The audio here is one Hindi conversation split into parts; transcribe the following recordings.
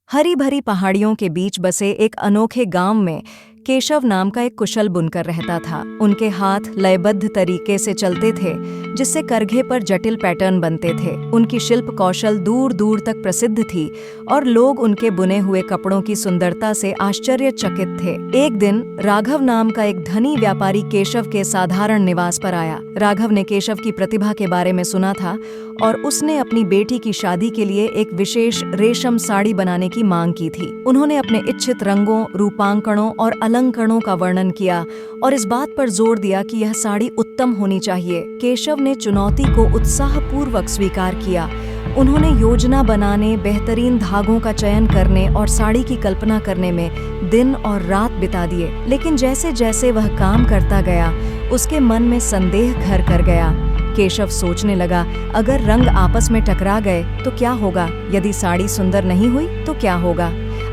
हरी भरी पहाड़ियों के बीच बसे एक अनोखे गांव में केशव नाम का एक कुशल बुनकर रहता था। उनके हाथ लयबद्ध तरीके से चलते थे, जिससे करघे पर जटिल पैटर्न बनते थे। उनकी शिल्प कौशल दूर दूर तक प्रसिद्ध थी और लोग उनके बुने हुए कपड़ों की सुंदरता से आश्चर्यचकित थे। एक दिन राघव नाम का एक धनी व्यापारी केशव के साधारण निवास पर आया। राघव ने केशव की प्रतिभा के बारे में सुना था और उसने अपनी बेटी की शादी के लिए एक विशेष रेशम साड़ी बनाने की मांग की थी। उन्होंने अपने इच्छित रंगों, रूपांकणों और अलंकरणों का वर्णन किया और इस बात पर जोर दिया कि यह साड़ी उत्तम होनी चाहिए। केशव ने चुनौती को उत्साहपूर्वक स्वीकार किया। उन्होंने योजना बनाने, बेहतरीन धागों का चयन करने और साड़ी की कल्पना करने में दिन और रात बिता दिए। लेकिन जैसे जैसे वह काम करता गया, उसके मन में संदेह घर कर गया। केशव सोचने लगा, अगर रंग आपस में टकरा गए तो क्या होगा? यदि साड़ी सुंदर नहीं हुई तो क्या होगा?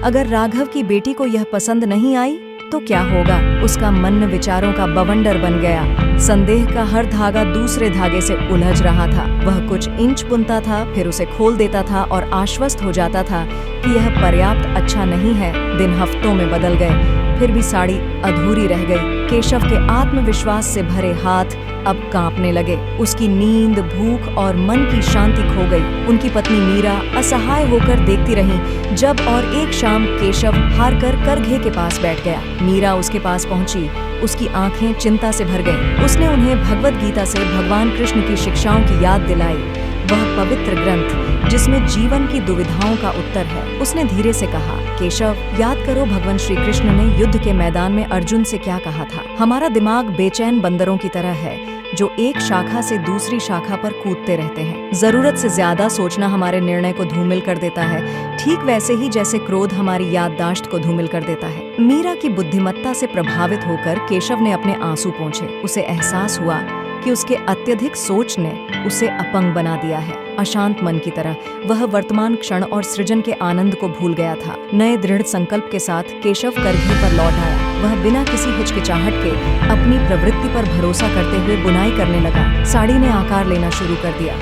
अगर राघव की बेटी को यह पसंद नहीं आई तो क्या होगा? उसका मन विचारों का बवंडर बन गया। संदेह का हर धागा दूसरे धागे से उलझ रहा था। वह कुछ इंच बुनता था, फिर उसे खोल देता था और आश्वस्त हो जाता था कि यह पर्याप्त अच्छा नहीं है। दिन हफ्तों में बदल गए, फिर भी साड़ी अधूरी रह गई। केशव के आत्मविश्वास से भरे हाथ अब कांपने लगे। उसकी नींद, भूख और मन की शांति खो गई। उनकी पत्नी मीरा असहाय होकर देखती रही जब और एक शाम केशव हारकर करघे के पास बैठ गया। मीरा उसके पास पहुंची। उसकी आंखें चिंता से भर गईं। उसने उन्हें भगवद गीता से भगवान कृष्ण की शिक्षाओं की याद दिलाई, वह पवित्र ग्रंथ जिसमें जीवन की दुविधाओं का उत्तर है। उसने धीरे से कहा, केशव, याद करो भगवान श्री कृष्ण ने युद्ध के मैदान में अर्जुन से क्या कहा था। हमारा दिमाग बेचैन बंदरों की तरह है जो एक शाखा से दूसरी शाखा पर कूदते रहते हैं। जरूरत से ज्यादा सोचना हमारे निर्णय को धूमिल कर देता है, ठीक वैसे ही जैसे क्रोध हमारी याददाश्त को धूमिल कर देता है। मीरा की बुद्धिमत्ता से प्रभावित होकर केशव ने अपने आंसू पोंछे। उसे एहसास हुआ कि उसके अत्यधिक सोच ने उसे अपंग बना दिया है। अशांत मन की तरह वह वर्तमान क्षण और सृजन के आनंद को भूल गया था। नए दृढ़ संकल्प के साथ केशव करघे पर लौट आया। वह बिना किसी हिचकिचाहट के अपनी प्रवृत्ति पर भरोसा करते हुए बुनाई करने लगा। साड़ी ने आकार लेना शुरू कर दिया,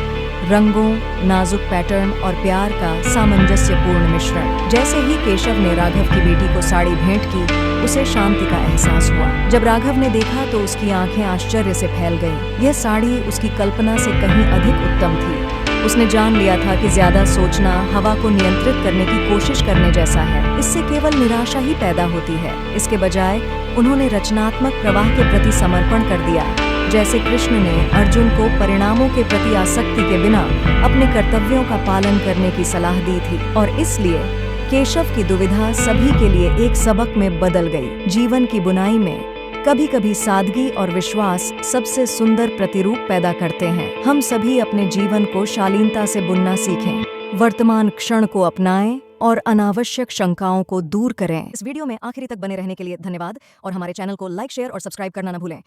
रंगों, नाजुक पैटर्न और प्यार का सामंजस्यपूर्ण मिश्रण। जैसे ही केशव ने राघव की बेटी को साड़ी भेंट की, उसे शांति का एहसास हुआ। जब राघव ने देखा तो उसकी आंखें आश्चर्य से फैल गईं। यह साड़ी उसकी कल्पना से कहीं अधिक उत्तम थी। उसने जान लिया था कि ज्यादा सोचना हवा को नियंत्रित करने की कोशिश करने जैसा है। इससे केवल निराशा ही पैदा होती है। इसके बजाय उन्होंने रचनात्मक प्रवाह के प्रति समर्पण कर दिया, जैसे कृष्ण ने अर्जुन को परिणामों के प्रति आसक्ति के बिना अपने कर्तव्यों का पालन करने की सलाह दी थी। और इसलिए केशव की दुविधा सभी के लिए एक सबक में बदल गई। जीवन की बुनाई में कभी कभी सादगी और विश्वास सबसे सुंदर प्रतिरूप पैदा करते हैं। हम सभी अपने जीवन को शालीनता से बुनना सीखें, वर्तमान क्षण को अपनाएं और अनावश्यक शंकाओं को दूर करें। इस वीडियो में आखिरी तक बने रहने के लिए धन्यवाद और हमारे चैनल को लाइक, शेयर और सब्सक्राइब करना न भूलें।